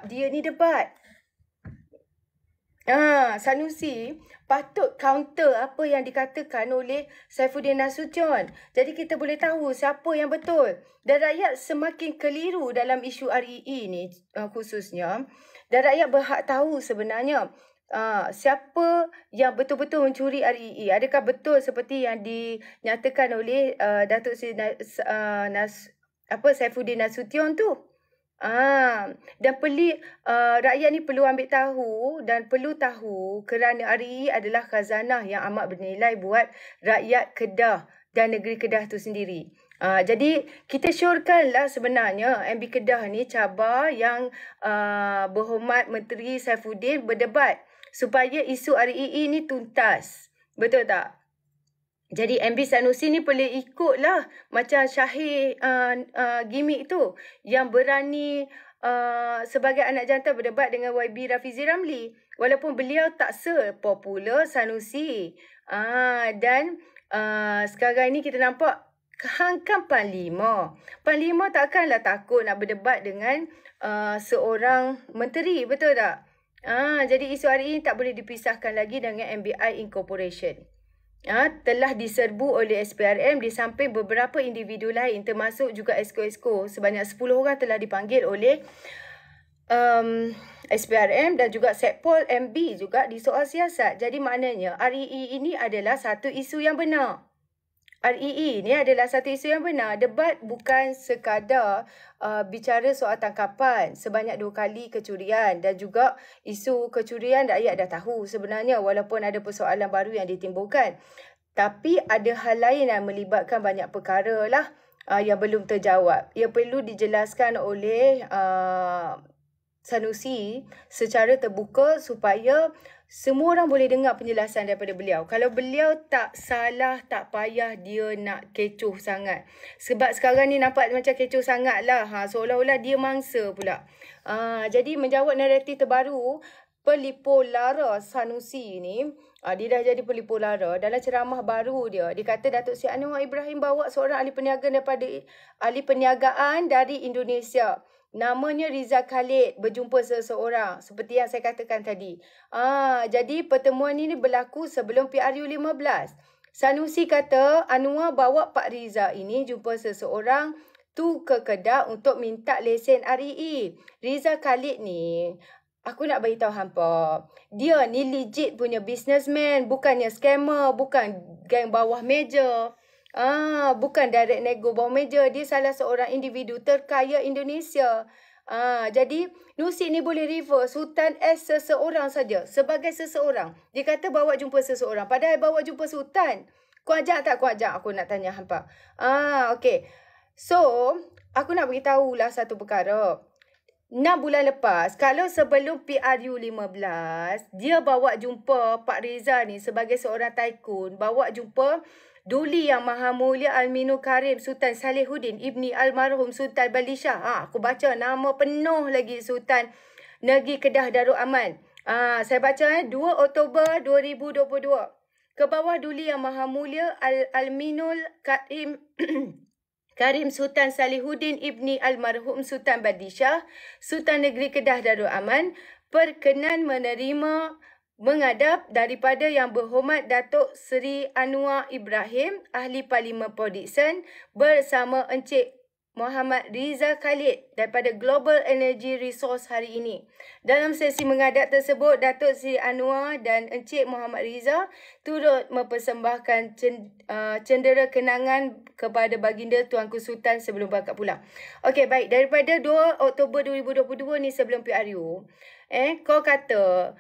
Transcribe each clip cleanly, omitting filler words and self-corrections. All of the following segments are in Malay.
dia ni debat. Sanusi patut counter apa yang dikatakan oleh Saifuddin Nasution. Jadi kita boleh tahu siapa yang betul. Dan rakyat semakin keliru dalam isu REE ni khususnya. Dan rakyat berhak tahu sebenarnya siapa yang betul-betul mencuri REE. Adakah betul seperti yang dinyatakan oleh Datuk Seri Saifuddin Nasution tu? Dan rakyat ni perlu ambil tahu dan perlu tahu kerana REE adalah khazanah yang amat bernilai buat rakyat Kedah dan negeri Kedah tu sendiri. Jadi kita syorkanlah sebenarnya MB Kedah ni cabar yang berhormat Menteri Saifuddin berdebat supaya isu REE ni tuntas. Betul tak? Jadi MB Sanusi ni boleh ikutlah macam Syahir gimmick tu yang berani sebagai anak jantan berdebat dengan YB Rafizi Ramli walaupun beliau tak sepopular Sanusi. Dan sekarang ni kita nampak hang kan Panglima. Panglima takkanlah takut nak berdebat dengan seorang menteri, betul tak? Jadi isu hari ini tak boleh dipisahkan lagi dengan MBI Incorporation. Telah diserbu oleh SPRM di samping beberapa individu lain termasuk juga esko-esko. Sebanyak 10 orang telah dipanggil oleh SPRM dan juga Sekpol MB juga di soal siasat. Jadi maknanya REE ini adalah satu isu yang benar. REE ni adalah satu isu yang benar. Debat bukan sekadar bicara soal tangkapan sebanyak 2 kali kecurian dan juga isu kecurian rakyat dah tahu sebenarnya walaupun ada persoalan baru yang ditimbulkan. Tapi ada hal lain yang melibatkan banyak perkara lah yang belum terjawab. Ia perlu dijelaskan oleh Sanusi secara terbuka supaya semua orang boleh dengar penjelasan daripada beliau. Kalau beliau tak salah, tak payah dia nak kecoh sangat. Sebab sekarang ni nampak macam kecoh sangat lah. Seolah-olah dia mangsa pula. Jadi menjawab naratif terbaru, pelipur lara Sanusi ni, dia dah jadi pelipur lara. Dalam ceramah baru dia, dia kata Datuk Seri Anwar Ibrahim bawa seorang ahli perniagaan dari Indonesia. Namanya Riza Khalid berjumpa seseorang seperti yang saya katakan tadi. Jadi pertemuan ini berlaku sebelum PRU 15. Sanusi kata Anwar bawa Pak Riza ini jumpa seseorang tu ke Kedah untuk minta lesen REE. Riza Khalid ni, aku nak beritahu hampa, dia ni legit punya businessman, bukannya scammer, bukan geng bawah meja. Bukan direct nego bawah meja. Dia salah seorang individu terkaya Indonesia. Jadi Nusi ni boleh refer Sultan as seseorang saja. Sebagai seseorang. Dia kata bawa jumpa seseorang. Padahal bawa jumpa Sultan. Kau ajak tak? Kau ajak. Aku nak tanya hampa. Okay. So, aku nak beritahu lah satu perkara. 6 bulan lepas, kalau sebelum PRU 15, dia bawa jumpa Pak Riza ni sebagai seorang tycoon. Bawa jumpa Duli Yang Maha Mulia Al-Minul Karim Sultan Salihuddin Ibni Almarhum Sultan Balishah. Aku baca nama penuh lagi Sultan Negeri Kedah Darul Aman. Saya baca 2 Oktober 2022. Ke bawah Duli Yang Maha Mulia Al-Minul Karim Karim Sultan Salihuddin Ibni Almarhum Sultan Balishah Sultan Negeri Kedah Darul Aman perkenan menerima mengadap daripada Yang Berhormat Datuk Seri Anwar Ibrahim, Ahli Parlimen Port Dickson bersama Encik Muhammad Riza Khalid daripada Global Energy Resource hari ini. Dalam sesi mengadap tersebut, Datuk Seri Anwar dan Encik Muhammad Riza turut mempersembahkan cendera kenangan kepada baginda Tuanku Sultan sebelum berangkat pulang. Okey, baik. Daripada 2 Oktober 2022 ni sebelum PRU, kau kata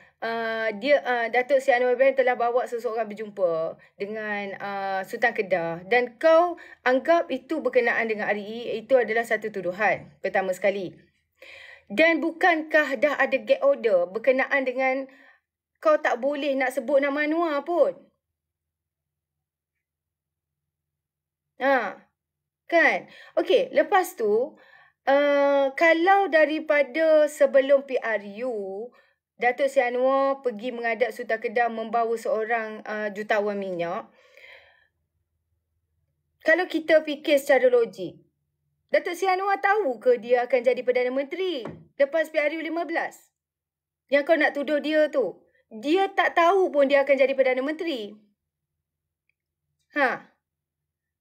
Datuk Seri Anwar Ibrahim telah bawa seseorang berjumpa dengan Sultan Kedah dan kau anggap itu berkenaan dengan REE. Itu adalah satu tuduhan pertama sekali. Dan bukankah dah ada gag order berkenaan dengan kau tak boleh nak sebut nama Anwar pun? Kan? Okey, lepas tu kalau daripada sebelum PRU Datuk Seri Anwar pergi menghadap Sultan Kedah membawa seorang jutawan minyak. Kalau kita fikir secara logik, Datuk Seri Anwar tahu ke dia akan jadi Perdana Menteri lepas PRU 15? Yang kau nak tuduh dia tu. Dia tak tahu pun dia akan jadi Perdana Menteri.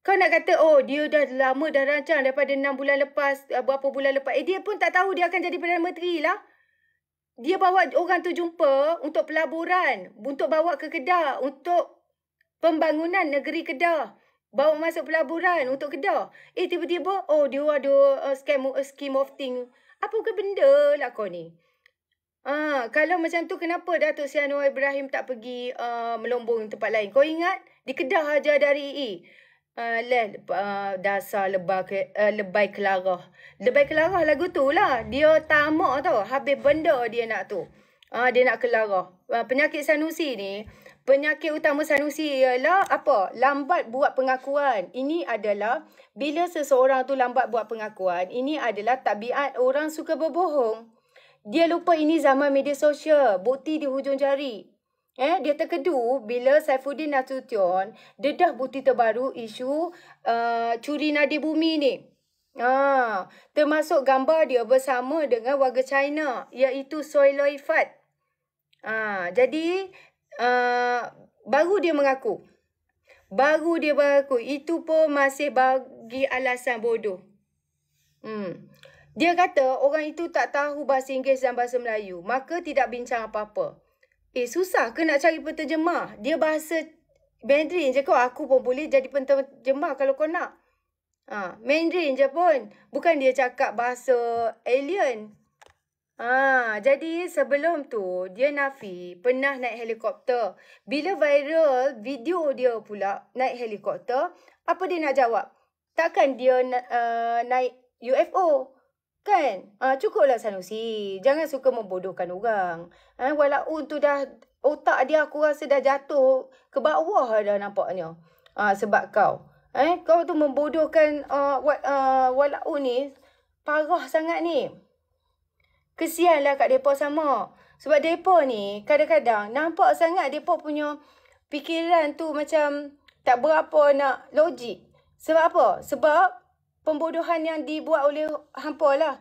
Kau nak kata, oh dia dah lama dah rancang daripada 6 bulan lepas, berapa bulan lepas. Dia pun tak tahu dia akan jadi Perdana Menteri lah. Dia bawa orang tu jumpa untuk pelaburan, untuk bawa ke Kedah, untuk pembangunan negeri Kedah. Bawa masuk pelaburan untuk Kedah. Tiba-tiba, oh dia ada scheme of thing. Apa ke benda lah kau ni? Kalau macam tu, kenapa Datuk Seri Anwar Ibrahim tak pergi melombong tempat lain? Kau ingat? Di Kedah aja ada RE. Dasar lebay kelarah. Lebay kelarah lagu tu lah. Dia tamak tau. Habis benda dia nak tu. Dia nak kelarah. Penyakit Sanusi ni, penyakit utama Sanusi ialah apa? Lambat buat pengakuan. Ini adalah, bila seseorang tu lambat buat pengakuan, ini adalah tabiat orang suka berbohong. Dia lupa ini zaman media sosial. Bukti di hujung jari. Dia terkedu bila Saifuddin Nasution dedah bukti terbaru isu curi nadi bumi ni. Termasuk gambar dia bersama dengan warga China, iaitu Soy Loi Fat. Jadi baru dia mengaku. Itu pun masih bagi alasan bodoh. Dia kata orang itu tak tahu bahasa Inggeris dan bahasa Melayu, maka tidak bincang apa-apa. Susah ke nak cari penterjemah? Dia bahasa Mandarin je kau. Aku pun boleh jadi penterjemah kalau kau nak. Mandarin je pun. Bukan dia cakap bahasa alien. Jadi sebelum tu, dia nafi pernah naik helikopter. Bila viral video dia pula naik helikopter, apa dia nak jawab? Takkan dia naik UFO? Kan? Cukuplah Sanusi. Jangan suka membodohkan orang. Walaupun tu dah, otak dia aku rasa dah jatuh ke bawah dah nampaknya. Sebab kau. Kau tu membodohkan walaupun ni. Parah sangat ni. Kesianlah kat mereka sama. Sebab mereka ni kadang-kadang nampak sangat mereka punya fikiran tu macam tak berapa nak logik. Sebab apa? Sebab pembodohan yang dibuat oleh hampa lah.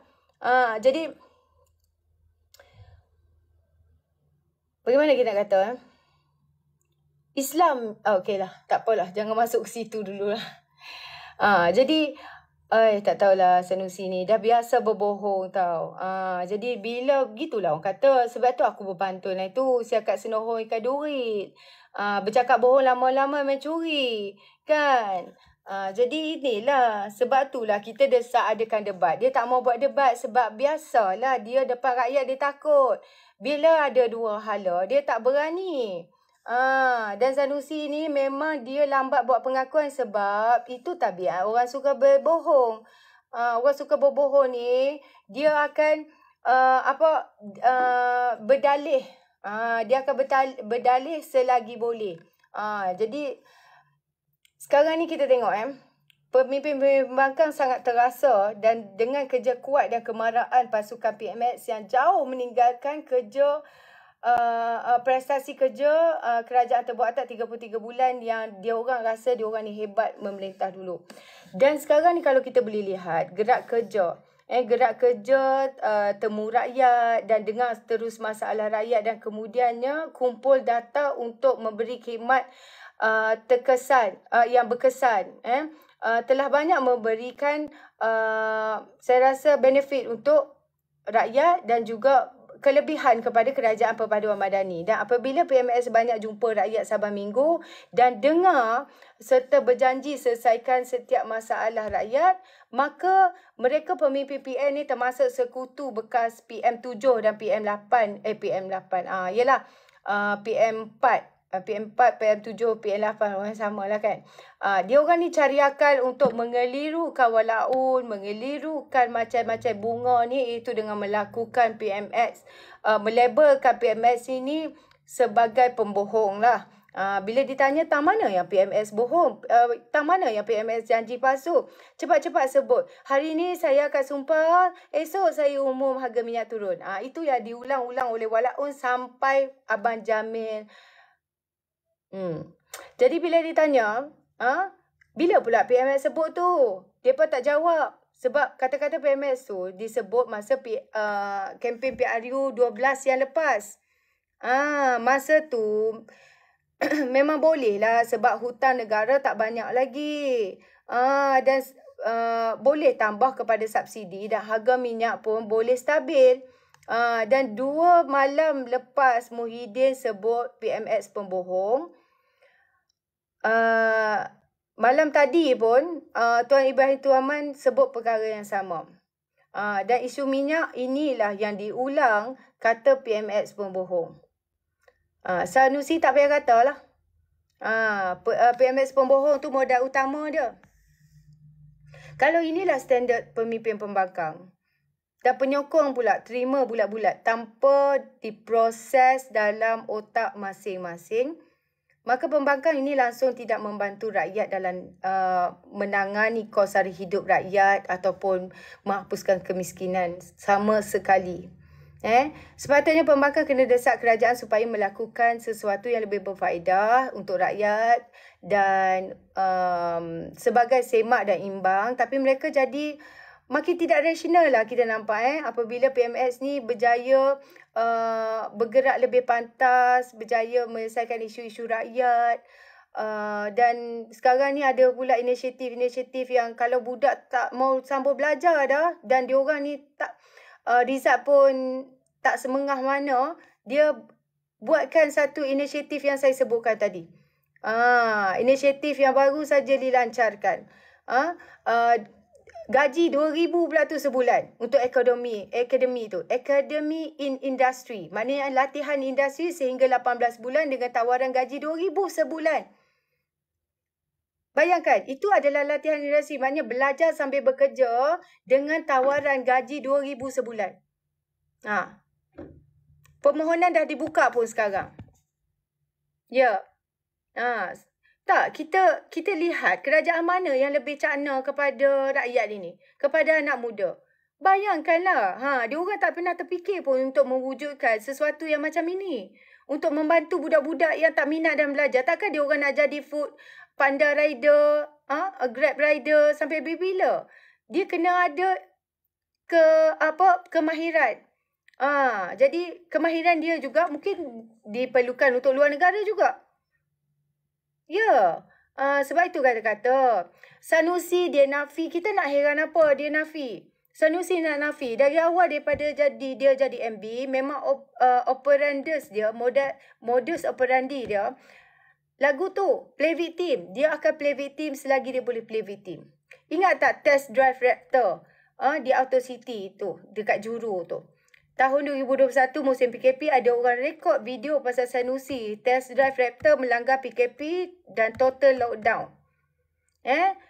Jadi, bagaimana kita nak kata? Islam, okey lah. Tak apalah. Jangan masuk ke situ dulu lah. Jadi, tak tahulah Sanusi ni. Dah biasa berbohong tau. Jadi, bila begitulah orang kata. Sebab tu aku berpantun lah itu. Siakat senohong ikan duit. Bercakap bohong lama-lama mencuri. Kan? Jadi inilah, sebab itulah kita desak adakan debat. Dia tak mau buat debat sebab biasalah dia depan rakyat dia takut. Bila ada dua hala, dia tak berani. Dan Sanusi ni memang dia lambat buat pengakuan sebab itu tabiat orang suka berbohong. Orang suka berbohong ni, dia akan berdalih. Dia akan berdalih selagi boleh. Jadi sekarang ni kita tengok pemimpin pembangkang sangat terasa dan dengan kerja kuat dan kemarahan pasukan PMX yang jauh meninggalkan kerja prestasi kerja kerajaan terbuat atas 33 bulan yang dia orang rasa dia orang ni hebat memerintah dulu. Dan sekarang ni kalau kita boleh lihat gerak kerja temu rakyat dan dengar terus masalah rakyat dan kemudiannya kumpul data untuk memberi khidmat terkesan yang berkesan telah banyak memberikan saya rasa benefit untuk rakyat dan juga kelebihan kepada Kerajaan Perpaduan Madani. Dan apabila PMS banyak jumpa rakyat Sabah Minggu dan dengar serta berjanji selesaikan setiap masalah rakyat, maka mereka pemimpin PM ni termasuk sekutu bekas PM7 dan PM8 ialah PM4 PM4, PM7, PM8 orang sama lah kan. Dia orang ni cari akal untuk mengelirukan walaun, mengelirukan macam-macam bunga ni, itu dengan melakukan PMX, melabelkan PMX ini sebagai pembohong lah. Bila ditanya tang mana yang PMS bohong, tang mana yang PMS janji palsu, cepat-cepat sebut. Hari ni saya akan sumpah, esok saya umum harga minyak turun. Itu yang diulang-ulang oleh walaun sampai Abang Jamil. Jadi bila ditanya, bila pula PMS sebut tu? Mereka tak jawab. Sebab kata-kata PMS tu disebut masa kempen PRU 12 yang lepas. Masa tu memang boleh lah sebab hutang negara tak banyak lagi. Dan boleh tambah kepada subsidi dan harga minyak pun boleh stabil. Dan 2 malam lepas Muhyiddin sebut PMS pembohong, malam tadi pun Tuan Ibrahim Tuaman sebut perkara yang sama. Dan isu minyak inilah yang diulang kata PMS pembohong. Sanusi tak payah kata lah. PMS pembohong tu modal utama dia. Kalau inilah standard pemimpin pembangkang dan penyokong pula terima bulat-bulat tanpa diproses dalam otak masing-masing, maka pembangkang ini langsung tidak membantu rakyat dalam menangani kos sara hidup rakyat ataupun menghapuskan kemiskinan sama sekali. Sepatutnya pembangkang kena desak kerajaan supaya melakukan sesuatu yang lebih berfaedah untuk rakyat dan sebagai semak dan imbang, tapi mereka jadi makin tidak rasional lah kita nampak apabila PMS ni berjaya bergerak lebih pantas, berjaya menyelesaikan isu-isu rakyat. Dan sekarang ni ada pula inisiatif-inisiatif yang kalau budak tak mau sambung belajar dah dan diorang ni tak result pun tak semengah mana, dia buatkan satu inisiatif yang saya sebutkan tadi. Inisiatif yang baru saja dilancarkan. Gaji 2,000 pula tu sebulan untuk akademi tu. Academy in Industry. Maknanya latihan industri sehingga 18 bulan dengan tawaran gaji 2,000 sebulan. Bayangkan, itu adalah latihan industri. Maknanya belajar sambil bekerja dengan tawaran gaji 2,000 sebulan. Permohonan dah dibuka pun sekarang. Ya. Tak, kita lihat kerajaan mana yang lebih cakna kepada rakyat ini, kepada anak muda. Bayangkanlah, diorang tak pernah terfikir pun untuk mewujudkan sesuatu yang macam ini. Untuk membantu budak-budak yang tak minat dan belajar. Takkan diorang nak jadi food panda rider, grab rider sampai bila? Dia kena ada kemahiran. Jadi kemahiran dia juga mungkin diperlukan untuk luar negara juga. Ya. Sebab itu kata-kata Sanusi dia nafi. Kita nak heran apa dia nafi? Sanusi nak nafi. Dari awal daripada dia jadi MB, memang operandus dia, modus operandi dia, lagu tu, play victim. Dia akan play victim selagi dia boleh play victim. Ingat tak test drive Raptor di Auto City tu, dekat Juru tu. Tahun 2021 musim PKP ada orang rekod video pasal Sanusi test drive Raptor melanggar PKP dan total lockdown.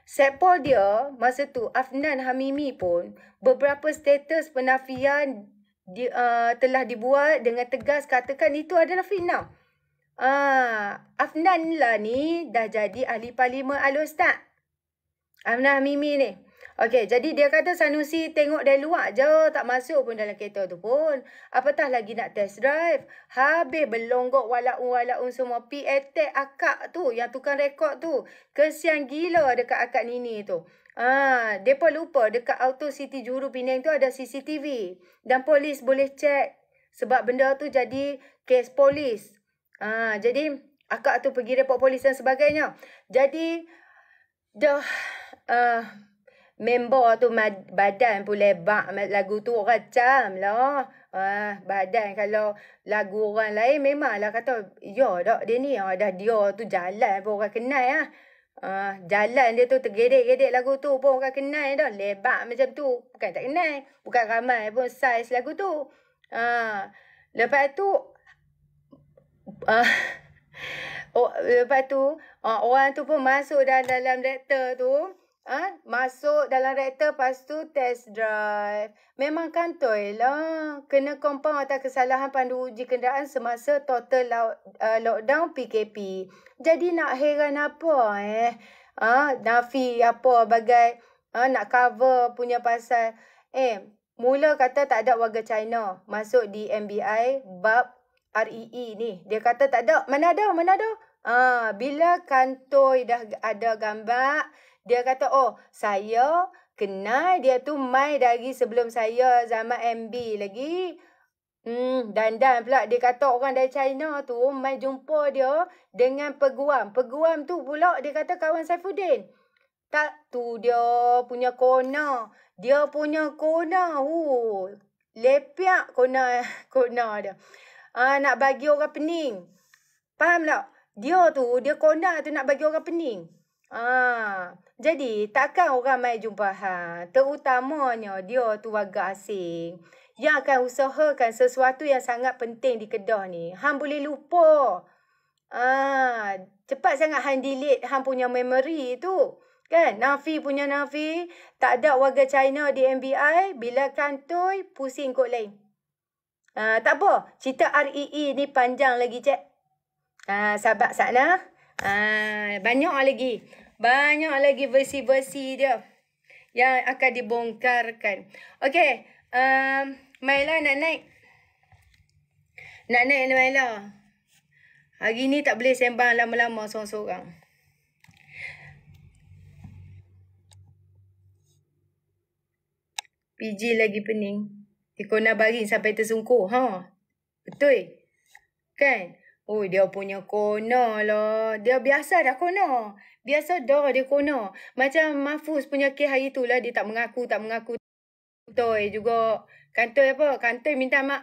Setpol dia masa tu Afnan Hamimi pun beberapa status penafian telah dibuat dengan tegas katakan itu adalah fitnah. Afnan lah ni dah jadi ahli parlimen Al-Ustaz. Afnan Hamimi ni. Okey, jadi dia kata Sanusi tengok dari luar je, tak masuk pun dalam kereta tu pun. Apatah lagi nak test drive. Habis berlonggok walaun semua. Attack akak tu, yang tukang rekod tu. Kesian gila dekat akak Nini tu. Mereka lupa dekat Auto City Juru Penang tu ada CCTV. Dan polis boleh cek. Sebab benda tu jadi kes polis. Jadi akak tu pergi report polis dan sebagainya. Jadi dah member tu badan pun lebar lagu tu racam lah. Badan kalau lagu orang lain memanglah kata ya dak dia ni dah dia tu jalan pun orang kenal jalan dia tu tergedek-gedek lagu tu pun orang kenal dah. Lebar macam tu. Bukan tak kenal. Bukan ramai pun saiz lagu tu. Lepas tu lepas tu orang tu pun masuk dalam reaktor tu. Masuk dalam reaktor lepas tu test drive. Memang kantoi lah. Kena compound atas kesalahan pandu uji kenderaan semasa total lockdown PKP. Jadi nak heran apa Nafi apa bagai nak cover punya pasal. Mula kata tak ada warga China masuk di MBI bab REE ni. Dia kata tak ada. Mana ada? Bila kantoi dah ada gambar, dia kata, saya kenal dia tu mai dari sebelum saya zaman MB lagi. Dandan pula dia kata orang dari China tu mai jumpa dia dengan peguam. Peguam tu pula dia kata kawan Saifuddin. Tak tu dia punya kona. Dia punya kona. Lepiak kona kona dia. Nak bagi orang pening. Faham tak? Dia kona tu nak bagi orang pening. Jadi takkan orang mai jumpa hang. Terutamanya dia tu warga asing. Yang akan usahakan sesuatu yang sangat penting di Kedah ni. Hang boleh lupa. Cepat sangat hang delete hang punya memory tu. Kan? Nafi punya Nafi. Tak ada warga China di MBI. Bila kantoi, pusing kot lain. Tak apa. Cerita REE ni panjang lagi, cik. Sahabat Sakna. Banyak lagi. Banyak lagi versi-versi dia. Yang akan dibongkarkan. Okey. Maila nak naik. Nak naik Maila. Hari ni tak boleh sembang lama-lama seorang-seorang. PG lagi pening. Kona baring sampai tersungkur. Betul? Kan? Dia punya kona lah. Dia biasa dah kona. Biasa dah dia kona. Macam Mahfuz punya kes hari tu lah. Dia tak mengaku. Betul juga. Kantoi apa? Kantoi minta maaf.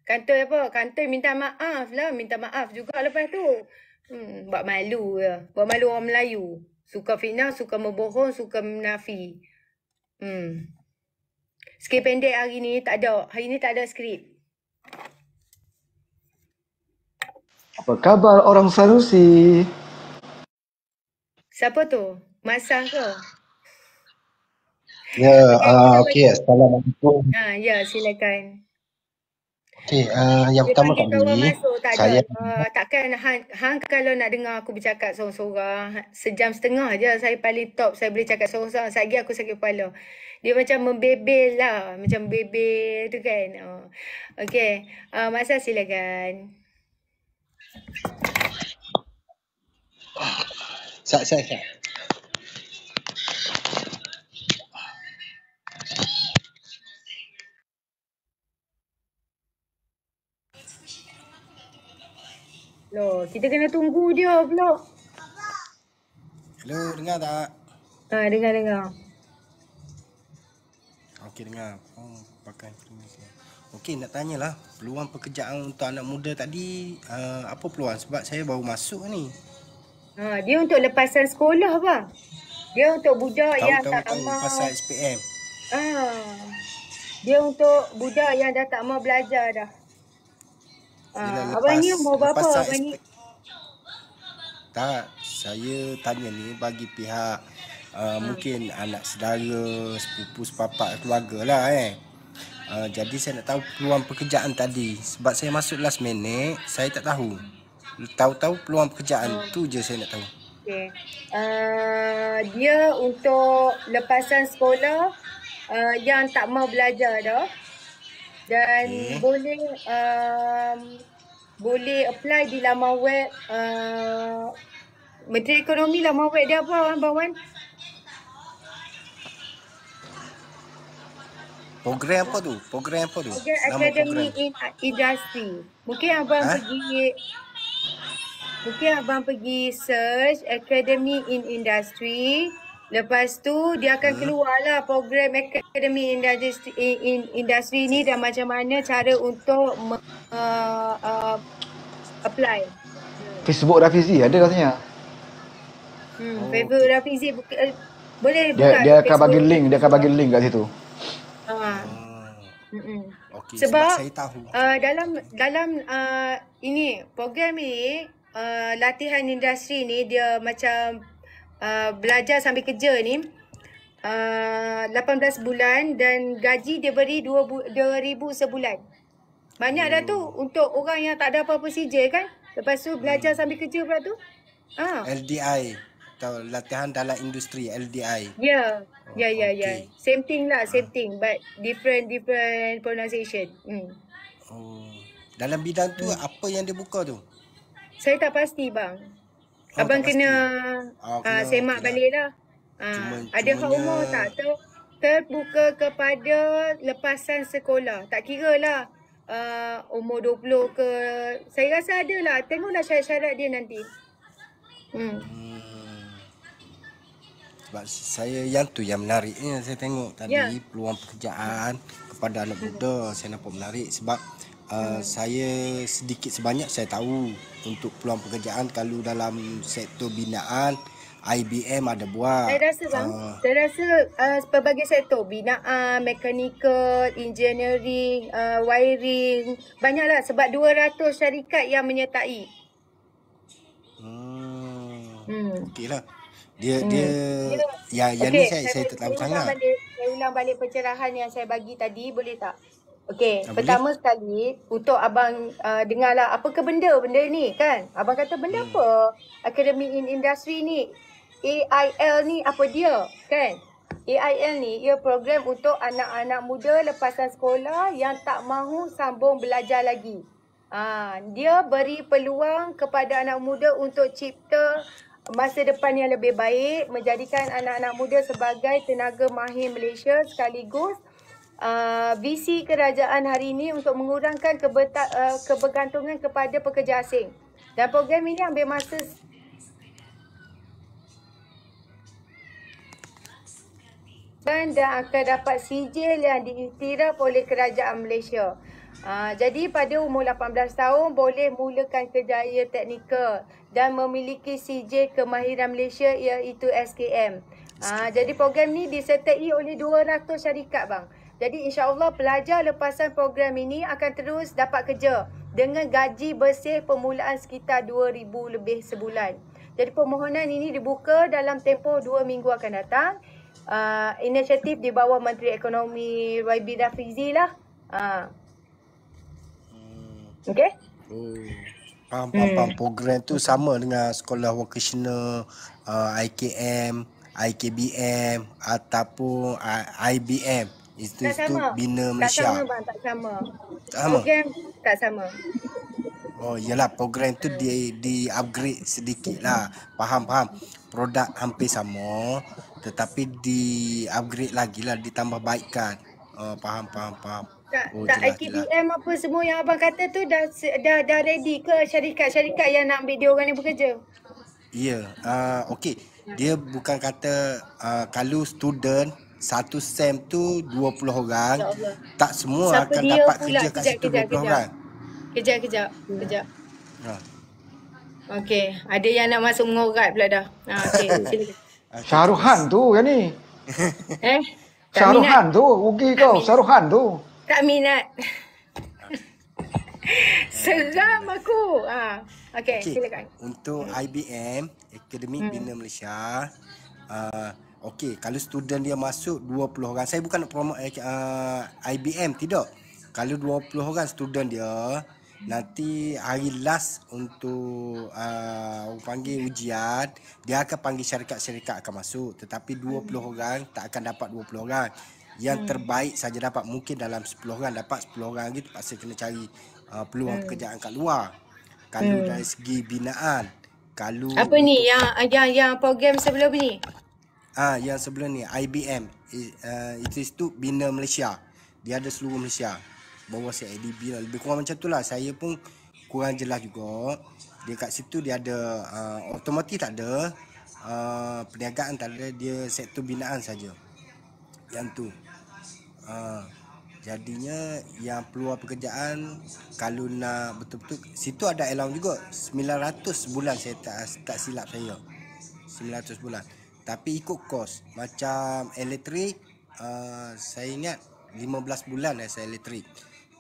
Kantoi minta maaf lah. Minta maaf juga lepas tu. Buat malu je. Buat malu orang Melayu. Suka fitnah, suka membohong, suka menafi. Skrip pendek hari ni tak ada. Hari ni tak ada skrip. Apa khabar orang Sanusi? Siapa tu? Masang ke? Ya, okey. Assalamualaikum. Ya, silakan. Okey, yang pertama Kak Lee, masuk, tak saya ada. Takkan hang kalau nak dengar aku bercakap seorang-seorang, sejam setengah je saya paling top, saya boleh cakap seorang-seorang. Lagi aku sakit kepala. Dia macam membebel lah, macam bebel tu kan. Okey, Masa silakan. saya. Loh, kita kena tunggu dia pula. Hello, dengar tak? Dengar. Okey, dengar. Pakai informasi. Okey, nak tanyalah peluang pekerjaan untuk anak muda tadi, apa peluang? Sebab saya baru masuk ni. Dia untuk lepasan sekolah bang. Dia untuk budak yang tak Tahu mau. pasal SPM. Dia untuk budak yang dah tak mau belajar dah. Abang ni mau berapa abang ni? Tak, saya tanya ni bagi pihak mungkin anak saudara, sepupu, sepapak, keluarga lah jadi saya nak tahu peluang pekerjaan tadi. Sebab saya masuk last minute, saya tak tahu. Tahu-tahu peluang pekerjaan tu je saya nak tahu. Okay. Dia untuk lepasan sekolah yang tak mau belajar dah. Dan boleh apply di laman web Menteri Ekonomi. Laman web dia apa Abang Wan? Program apa tu? Program Academy in Industry. Mungkin abang pergi search Academy in Industry. Lepas tu dia akan keluarlah program Academy in Industry ni dan macam mana cara untuk apply. Facebook Rafizi ada katanya. Facebook Rafizi boleh buka. Dia akan bagi link kat situ. Okay, sebab saya tahu. dalam ini program ni latihan industri ni dia macam belajar sambil kerja ni 18 bulan dan gaji dia beri 2,000 sebulan. Banyak dah tu untuk orang yang tak ada apa-apa sijil kan. Lepas tu belajar sambil kerja pula tu. LDI atau latihan dalam industri LDI. Ya. Same thing lah, same thing but different pronunciation. Dalam bidang tu apa yang dia buka tu? Saya tak pasti bang. Abang kena semak balik lah. Ada hak umur tak? Terbuka kepada lepasan sekolah. Tak kira lah umur 20 ke. Saya rasa ada lah. Tengoklah syarat-syarat dia nanti. Sebab saya yang tu yang menariknya saya tengok tadi, Ya. peluang pekerjaan kepada anak muda saya nampak menarik sebab saya sedikit sebanyak saya tahu untuk peluang pekerjaan kalau dalam sektor binaan IBM ada buat. Saya rasa bang, saya rasa pelbagai sektor, binaan, mekanikal, engineering, wiring, banyaklah sebab 200 syarikat yang menyertai. Okeylah. Dia yang ni saya tak tahu sangat. Saya ulang balik pencerahan yang saya bagi tadi, boleh tak? Okey, Boleh. pertama sekali untuk abang dengarlah apa ke benda ni kan? Abang kata benda apa? Academy in Industry ni, AIL ni apa dia kan? AIL ni ia program untuk anak-anak muda lepasan sekolah yang tak mahu sambung belajar lagi. Dia beri peluang kepada anak muda untuk cipta masa depan yang lebih baik, menjadikan anak-anak muda sebagai tenaga mahir Malaysia sekaligus visi kerajaan hari ini untuk mengurangkan kebergantungan kepada pekerja asing. Dan program ini ambil masa dan akan dapat sijil yang diiktiraf oleh kerajaan Malaysia. Jadi pada umur 18 tahun boleh mulakan kerjaya teknikal dan memiliki sijil kemahiran Malaysia iaitu SKM. Jadi program ni disertai oleh 200 syarikat bang. Jadi insya-Allah pelajar lepasan program ini akan terus dapat kerja dengan gaji bersih permulaan sekitar 2,000 lebih sebulan. Jadi permohonan ini dibuka dalam tempoh 2 minggu akan datang. Inisiatif di bawah Menteri Ekonomi YB Rafizi lah. Okey? Faham. Program tu sama dengan sekolah vocational IKM, IKBM ataupun IBM. Institut Bina Malaysia. Tak sama bang, tak sama. Tak sama? Program tak sama. Oh iyalah, program tu di upgrade sedikit lah. Faham. Produk hampir sama tetapi di upgrade lagi lah, ditambah baikkan. Faham. Tak IKBM apa semua yang abang kata tu dah ready ke syarikat-syarikat yang nak ambil dia orang ni bekerja? Ya, okey. Dia bukan kata kalau student satu sem tu 20 orang, tak semua Siapa akan dia dapat pula? kerja kat situ 20 orang. Kejap. Okey, ada yang nak masuk mengorat pula dah. Okey, silakan. Syaruhan tu yang ni. Tak Syaruhan tu, rugi kau. Syaruhan tu. Tak minat. Seram aku. Okey, silakan. Untuk IBM, Akademik Bina Malaysia, okey, kalau student dia masuk 20 orang, saya bukan nak promote IBM, tidak. Kalau 20 orang student dia, nanti hari last untuk orang panggil ujian, dia akan panggil syarikat-syarikat akan masuk. Tetapi 20 orang tak akan dapat 20 orang. Yang terbaik saja dapat, mungkin dalam 10 orang dapat 10 orang lagi, terpaksa kena cari peluang pekerjaan kat luar. Kalau dari segi binaan, kalau apa ni yang program sebelum ni? Yang sebelum ni IBM, Institut Bina Malaysia. Dia ada seluruh Malaysia. Bawah CIDB lah. Lebih kurang macam tu lah. Saya pun kurang jelas juga. Dia kat situ dia ada otomotif tak ada, perniagaan tak ada, dia sektor binaan saja. Yang tu. Jadinya yang peluang pekerjaan kalau nak betul-betul, situ ada allowance juga 900 sebulan, saya tak silap saya. 900 bulan. Tapi ikut kos. Macam elektrik, saya ingat 15 bulan saya elektrik.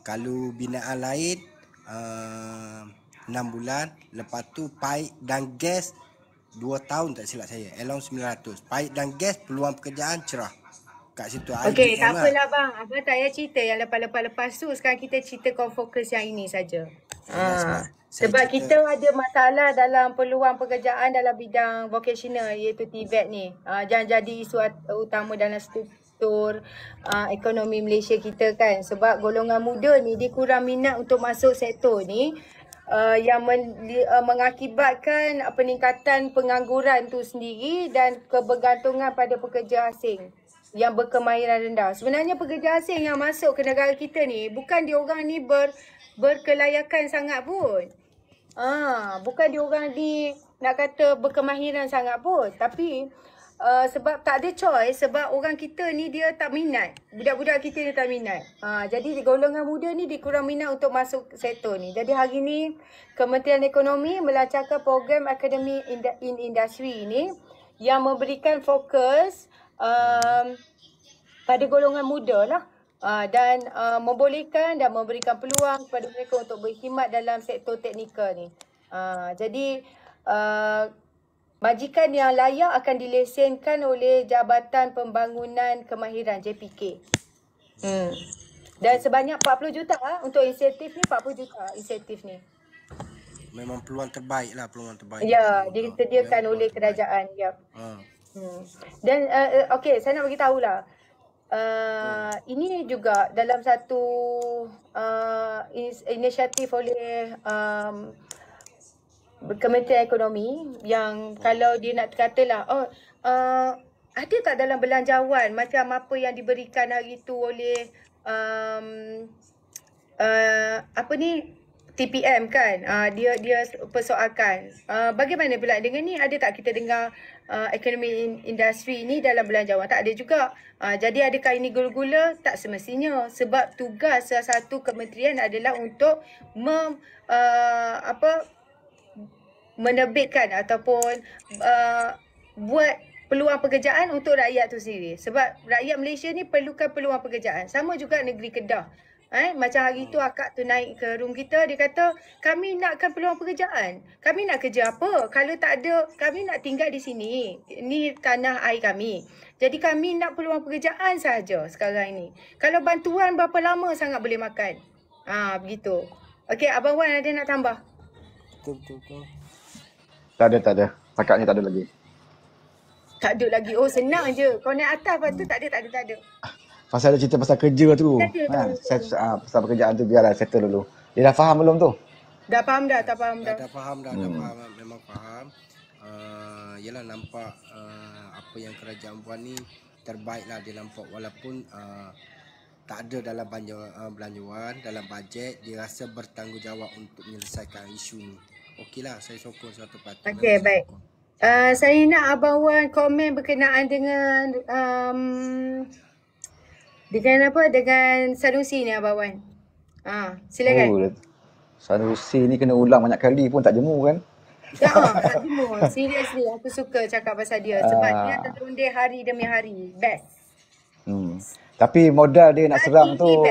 Kalau binaan lain 6 bulan. Lepas tu paip dan gas 2 tahun tak silap saya. Allowance 900. Paip dan gas peluang pekerjaan cerah. Kat situ. Okey, tak apalah bang. Abang tak payah cerita yang lepas-lepas tu. Sekarang kita cerita fokus yang ini saja. Sebab kita ada masalah dalam peluang pekerjaan dalam bidang vocational iaitu TVET ni. Jangan jadi isu utama dalam struktur ekonomi Malaysia kita kan. Sebab golongan muda ni dia kurang minat untuk masuk sektor ni. mengakibatkan peningkatan pengangguran tu sendiri dan kebergantungan pada pekerja asing yang berkemahiran rendah. Sebenarnya pekerja asing yang masuk ke negara kita ni bukan diorang ni berkelayakan sangat pun. Bukan diorang ni nak kata berkemahiran sangat pun, tapi sebab tak ada choice, sebab orang kita ni dia tak minat. Budak-budak kita ni tak minat. Jadi golongan muda ni dia kurang minat untuk masuk sektor ni. Jadi hari ni Kementerian Ekonomi melancarkan program Akademi in Industry ni yang memberikan fokus pada golongan muda lah. Dan membolehkan dan memberikan peluang kepada mereka untuk berkhidmat dalam sektor teknikal ni. Jadi majikan yang layak akan dilesenkan oleh Jabatan Pembangunan Kemahiran JPK. Dan sebanyak 40 juta untuk insentif ni, 40 juta insentif ni. Memang peluang terbaik lah, peluang terbaik. Ya, disediakan oleh kerajaan. Ya. Dan okey, saya nak bagi tahulah. Ini juga dalam satu inisiatif oleh Kementerian Ekonomi yang kalau dia nak katalah ada tak dalam belanjawan macam apa yang diberikan hari tu oleh TPM kan, dia persoalkan bagaimana pula dengan ni, ada tak kita dengar ekonomi industri ni dalam belanjawan? Tak ada juga. Jadi adakah ini gula-gula? Tak semestinya, sebab tugas salah satu kementerian adalah untuk menerbitkan ataupun buat peluang pekerjaan untuk rakyat tu sendiri. Sebab rakyat Malaysia ni perlukan peluang pekerjaan. Sama juga negeri Kedah. Macam hari tu akak tu naik ke room kita, dia kata kami nakkan peluang pekerjaan. Kami nak kerja apa? Kalau tak ada, kami nak tinggal di sini. Ini tanah air kami. Jadi kami nak peluang pekerjaan sahaja sekarang ini. Kalau bantuan berapa lama sangat boleh makan. Begitu. Okey, Abang Wan ada nak tambah? Betul. Tak ada. Pakatnya tak ada lagi. Tak ada lagi. Oh, senang je. Kau naik atas, lepas tu tak ada. Pasal ada cerita pasal kerja tu. Pasal pekerjaan tu biarlah settle dulu. Dia dah faham belum tu? Dah faham dah, tak faham dah. Dah faham dah, memang faham. Yalah, nampak apa yang kerajaan buat ni terbaik lah dia nampak, walaupun tak ada dalam belanjawan, dalam bajet, dia rasa bertanggungjawab untuk menyelesaikan isu ni. Okeylah, saya sokong 100%. Okey, baik. Saya nak Abang Wan komen berkenaan dengan dengan Sanusi ni, Abang Wan. Silakan. Sanusi ni kena ulang banyak kali pun tak jemu kan? Tak jemu. Seriously, aku suka cakap pasal dia. Sebab dia terlondeh hari demi hari. Best. Tapi modal dia nak serang tu,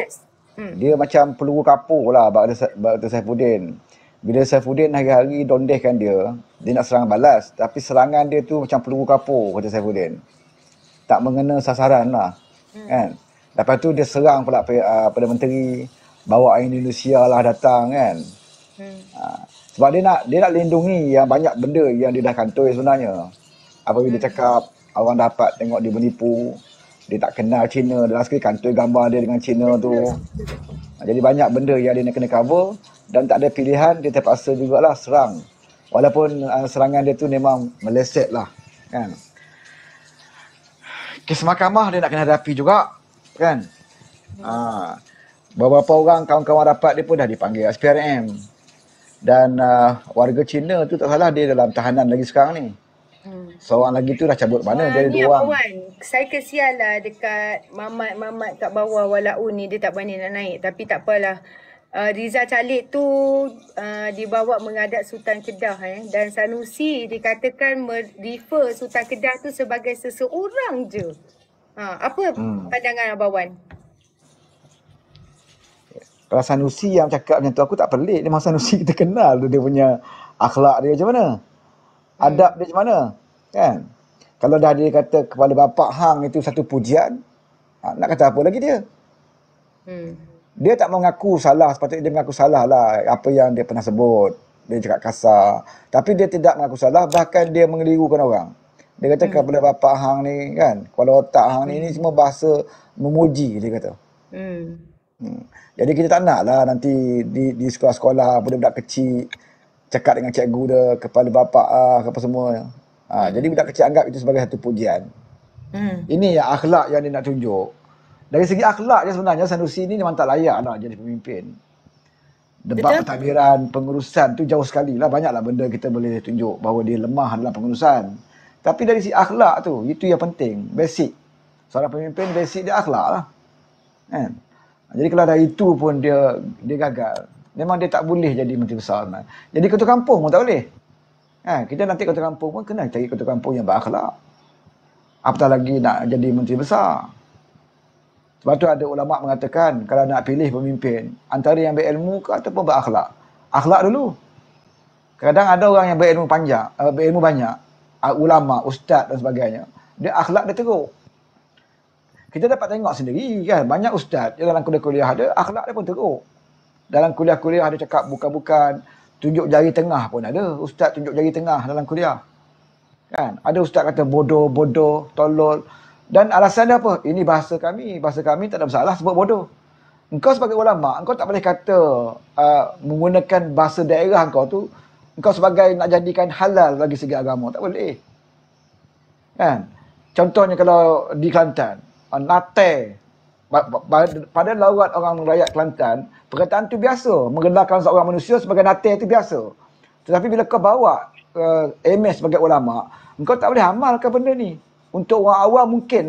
dia macam peluru kapur lah Dr. Saifuddin. Bila Saifuddin hari-hari dondehkan dia nak serang balas. Tapi serangan dia tu macam peluru kapur, kata Saifuddin. Tak mengena sasaran lah. Kan? Lepas tu dia serang pula Perdana Menteri, bawa Indonesia lah datang kan. Sebab dia nak lindungi yang banyak benda yang dia dah kantoi sebenarnya. Apabila dia cakap orang dapat tengok dia menipu, dia tak kenal Cina, dalam sekali kantoi gambar dia dengan Cina tu. Jadi banyak benda yang dia nak kena cover dan tak ada pilihan, dia terpaksa jugalah serang. Walaupun serangan dia tu memang meleset lah kan. Kes mahkamah dia nak kena hadapi juga kan. Beberapa orang kawan-kawan rapat dia pun dah dipanggil SPRM. Dan warga Cina tu tak salah dia dalam tahanan lagi sekarang ni. Seorang lagi tu dah cabut mana, dia ada dua orang. Wan, saya kesian lah dekat mamat kat bawah Walaun ni, dia tak berani nak naik. Tapi tak apalah. Rizal Calik tu dibawa menghadap Sultan Kedah dan Sanusi dikatakan refer Sultan Kedah tu sebagai seseorang je. Apa pandangan Abang Wan? Kalau Sanusi yang cakap macam tu aku tak pelik. Memang Sanusi kita kenal tu, dia punya akhlak dia macam mana, adab dia macam mana kan. Kalau dah dia kata kepada bapak hang itu satu pujian, nak kata apa lagi dia? Dia tak mengaku salah. Sepatutnya dia mengaku salah lah apa yang dia pernah sebut. Dia cakap kasar, tapi dia tidak mengaku salah, bahkan dia mengelirukan orang. Dia kata kepada bapak hang ni kan, kepala otak hang ni semua bahasa memuji dia kata. Jadi kita tak nak lah nanti di sekolah-sekolah budak-budak kecil cakap dengan cikgu dia, kepala bapa apa semua. Jadi budak kecil anggap itu sebagai satu pujian. Ini yang akhlak yang dia nak tunjuk. Dari segi akhlak dia sebenarnya Sanusi ni memang tak layak lah jadi pemimpin. Debat pentadbiran, pengurusan tu jauh sekali lah. Banyaklah benda kita boleh tunjuk bahawa dia lemah dalam pengurusan. Tapi dari segi akhlak tu, itu yang penting. Basic. Seorang pemimpin, basic dia akhlak lah. Kan? Jadi kalau dari itu pun dia gagal. Memang dia tak boleh jadi menteri besar. Jadi ketua kampung pun tak boleh. Kita nanti ketua kampung pun kena cari ketua kampung yang berakhlak. Apatah lagi nak jadi menteri besar. Sebab tu ada ulama' mengatakan kalau nak pilih pemimpin, antara yang berilmu ke ataupun berakhlak. Akhlak dulu. Kadang ada orang yang berilmu banyak, ulama', ustaz dan sebagainya. Dia akhlak dia teruk. Kita dapat tengok sendiri kan, banyak ustaz dalam kuliah-kuliah ada, akhlak dia pun teruk. Dalam kuliah-kuliah ada cakap bukan-bukan, tunjuk jari tengah pun ada. Ustaz tunjuk jari tengah dalam kuliah. Kan? Ada ustaz kata bodoh, tolol. Dan alasan dia apa? Ini bahasa kami tak ada masalah sebut bodoh. Engkau sebagai ulama, engkau tak boleh kata menggunakan bahasa daerah engkau tu, engkau sebagai nak jadikan halal bagi segi agama. Tak boleh. Kan? Contohnya kalau di Kelantan, nate. Pada laurat orang rakyat Kelantan, perkataan tu biasa. Menggelarkan seorang manusia sebagai nate itu biasa. Tetapi bila kau bawa MS sebagai ulama, engkau tak boleh amalkan benda ni. Untuk orang awam mungkin